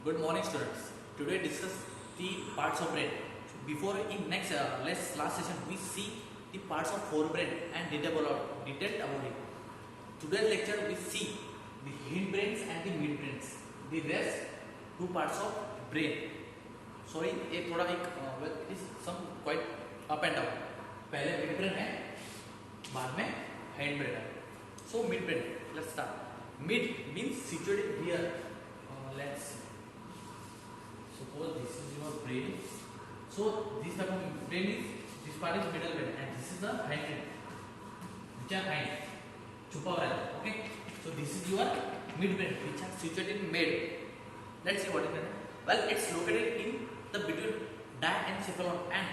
Good morning, students. Today discuss the parts of brain. Before in next last session we see the parts of forebrain and detailed about it. Today's lecture we see the hindbrains and the midbrains. The rest two parts of brain. Sorry, ये थोड़ा it is some quite up and down. पहले midbrain है, बाद में hindbrain है. So midbrain. Let's start. Mid means situated here. Let's see. Suppose this is your brain. So this type of brain is this part is middle brain and this is the hind brain. Which are hind. छुपा हुआ है. Okay. So this is your midbrain which are situated in mid. Let's see what is it. Well, it's located in the between diencephalon and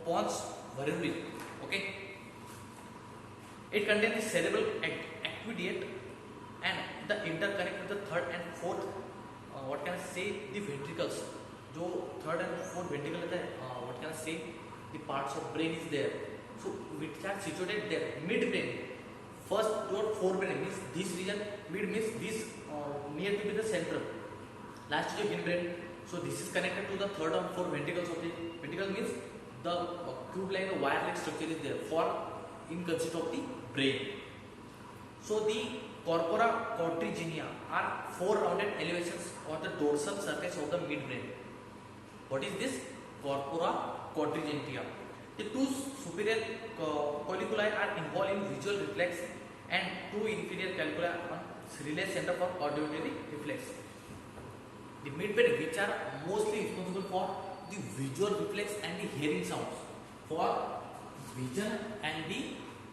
pons vertebrae. Okay. It contains the cerebral aqueduct and the interconnect with the third and fourth. What can I say? The ventricles. जो third and fourth ventricle है, what can I say? The parts of brain is there. So which are situated there. Midbrain. First your forebrain means this region. Mid means this near to be the central. Last is your hindbrain. So this is connected to the third and fourth ventricles of the ventricle means the tube like a wire-like structure is there for in consist of the brain. So the corpora quadrigenea are four rounded elevations on the dorsal surface of the midbrain. What is this? Corpora quadrigenea. The two superior colliculi are involved in visual reflex and two inferior colliculi on relay center for auditory reflex. The midbrain, which are mostly responsible for the visual reflex and the hearing sounds. For vision and the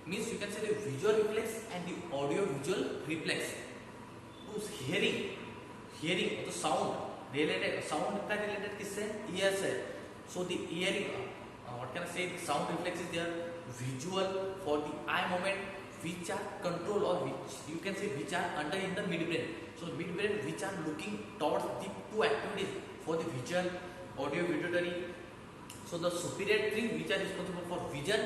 means you can say the visual reflex and the audio visual reflex. To hearing तो sound related sound का related किससे ear से. So the hearing what can I say, the sound reflex is there. Visual for the eye movement which are control or which you can say which are under in the midbrain. So midbrain which are looking towards the two activities for the visual, audio, auditory. So the superior tree which are responsible for vision.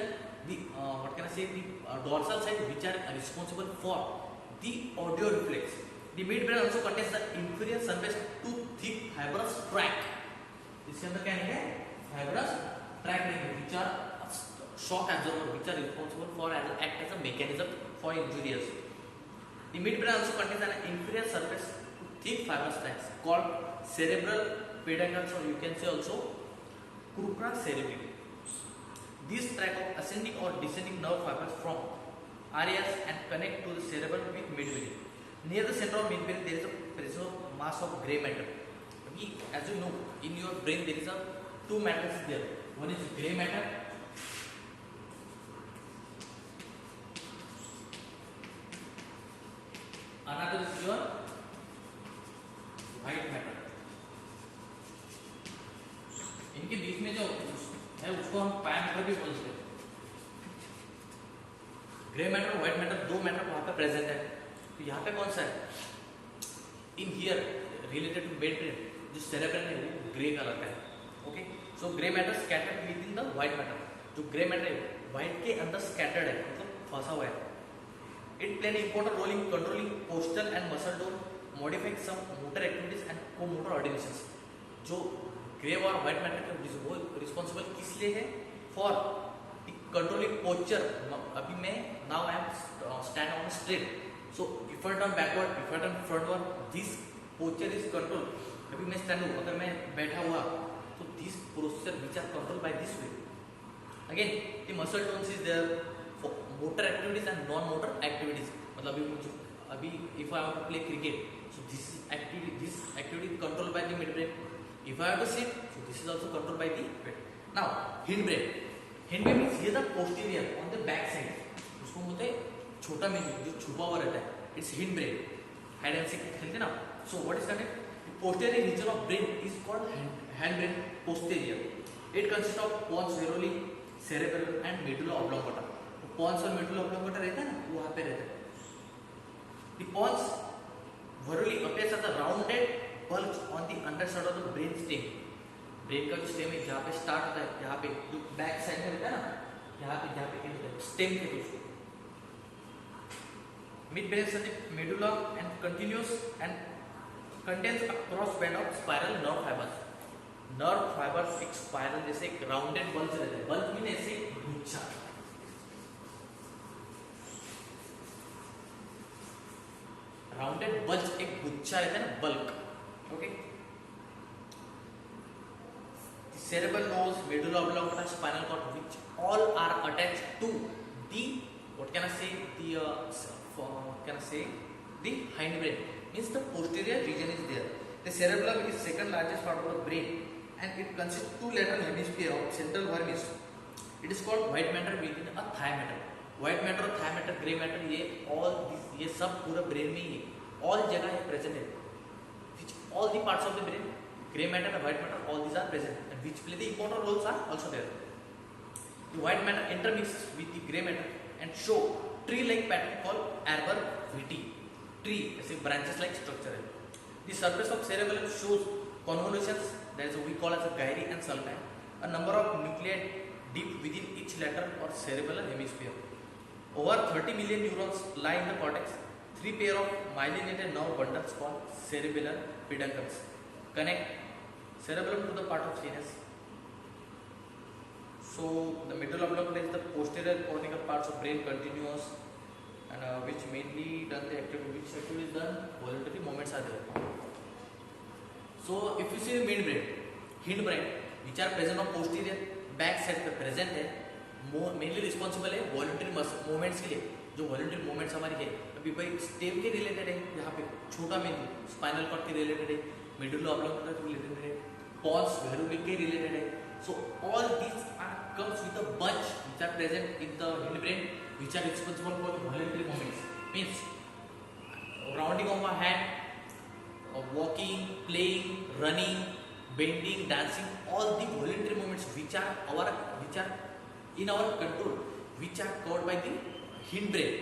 The what can I say, the dorsal side which are responsible for the audio reflex. The midbrain also contains the inferior surface to thick fibrous tract. इसके अंदर क्या है? Fibrous tract which are shock absorber which are responsible for act as a mechanism for injuries. The midbrain also contains an inferior surface to thick fibrous tracts called cerebral peduncle, or you can say also crura cerebri. These track of ascending or descending nerve fibers from areas and connect to the cerebellum with midbrain. Near the center of midbrain there is a presence of mass of grey matter. As you know, in your brain there is a two matters there. One is grey matter. Another is your white matter. इनके बीच में जो है उसको हम पाया matter भी बोल सकते हैं. ग्रे मैटर व्हाइट मैटर दो मैटर वहां पे प्रेजेंट है. तो यहाँ पे कौन सा है? In here related to midbrain जो सेरेब्रम है वो ग्रे कलर का है. Okay. So grey matter scattered within the white matter. जो ग्रे मैटर है व्हाइट के अंदर स्कैटर्ड है, मतलब फंसा हुआ है. It play an important role in controlling posture and muscle tone, modifying some motor activities and co motor ordinations. जो ग्रे और व्हाइट मैटर वो रिस्पॉन्सिबल किस लिए है? For controlling posture. अभी मैं now I am stand on straight. So if I turn backward, if I turn frontward, this posture is control. अभी मैं स्टैंड हूँ, अगर मैं बैठा हुआ तो this posture which are control by this way. Again the muscle tones is there for motor activities and non motor activities. मतलब अभी if I want to play cricket, so this activity control by the midbrain. If I have to sit, so this is also controlled by the brain. Now, hindbrain. Hindbrain means here the posterior on the back side. उसको बोलते हैं छोटा में जो छुपा हुआ रहता है. It's hindbrain. Hide and seek खेलते ना. So what is connected? The posterior region of brain is called hindbrain posterior. It consists of pons varoli, cerebellum and medulla oblongata. तो pons और medulla oblongata रहता है ना, वो वहाँ पे रहता है. The pons varoli appears as a rounded bulge on the underside of the brain stem. Brain का जो स्टेम है जहाँ पे स्टार्ट होता है, यहाँ पे जो बैक साइड में रहता है ना, यहाँ पे क्या होता है? स्टेम के उसको. Midbrain is the medulla and continues and contains a cross band of spiral nerve fibers. nerve fibers एक spiral जैसे एक rounded bulge रहता है. bulge मीन ऐसे गुच्छा. rounded bulge एक गुच्छा रहता है ना, bulk. Okay. The cerebral nose, medulla oblongata, spinal cord, which all are attached to the what can I say? The hindbrain. Means the posterior region is there. The cerebellum is second largest part of the brain and it consists two lateral hemisphere of central vermis. It is called white matter within a thigh matter. White matter और thigh matter, grey matter ये सब पूरा brain में ही है. all जगह है present है. Which all the parts of the brain, grey matter and white matter, all these are present and which play the important roles are also there. The white matter intermixes with the grey matter and show tree-like pattern called arbor vitae. Tree ऐसे branches like structure है. The surface of cerebellum shows convolutions, that is we call as a gyri and sulci. A number of nuclei deep within each lateral or cerebellar hemisphere. Over 30 million neurons lie in the cortex. 3 pair of myelinated nerve bundles called cerebellar peduncles connect cerebellum to the part of CNS. So the medulla oblongata is the posterior cortical parts of brain continuous and which mainly done the activity, which activity is done, voluntary movements are there. So if you see the midbrain, hindbrain, which are present on posterior back side पे present है, mainly responsible है voluntary movements के लिए. जो voluntary movements हमारी है, अभी भाई स्टेम के रिलेटेड है, यहाँ पे छोटा मेंदु स्पाइनल कॉर्ड के रिलेटेड है, मेडुला ऑब्लोंगेटा के रिलेटेड है, pons verrucate के रिलेटेड है. So all these are comes with a bunch which are present in the hindbrain, which are responsible for the voluntary movements. Means rounding of a hand, walking, playing, running, bending, dancing, all the voluntary movements which are in our control, which are covered by the hindbrain,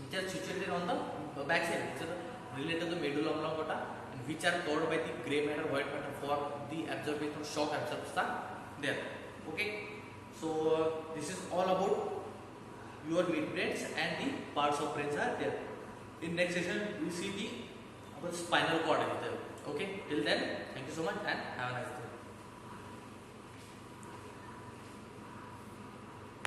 which are situated on the back side, which are related to the medulla oblongata, and which are covered by the grey matter, white matter for the absorption of shock absorbers are there. Okay, so this is all about your midbrains and the parts of brains are there. In next session we see the spinal cord is there. Okay, till then, thank you so much and have a nice day.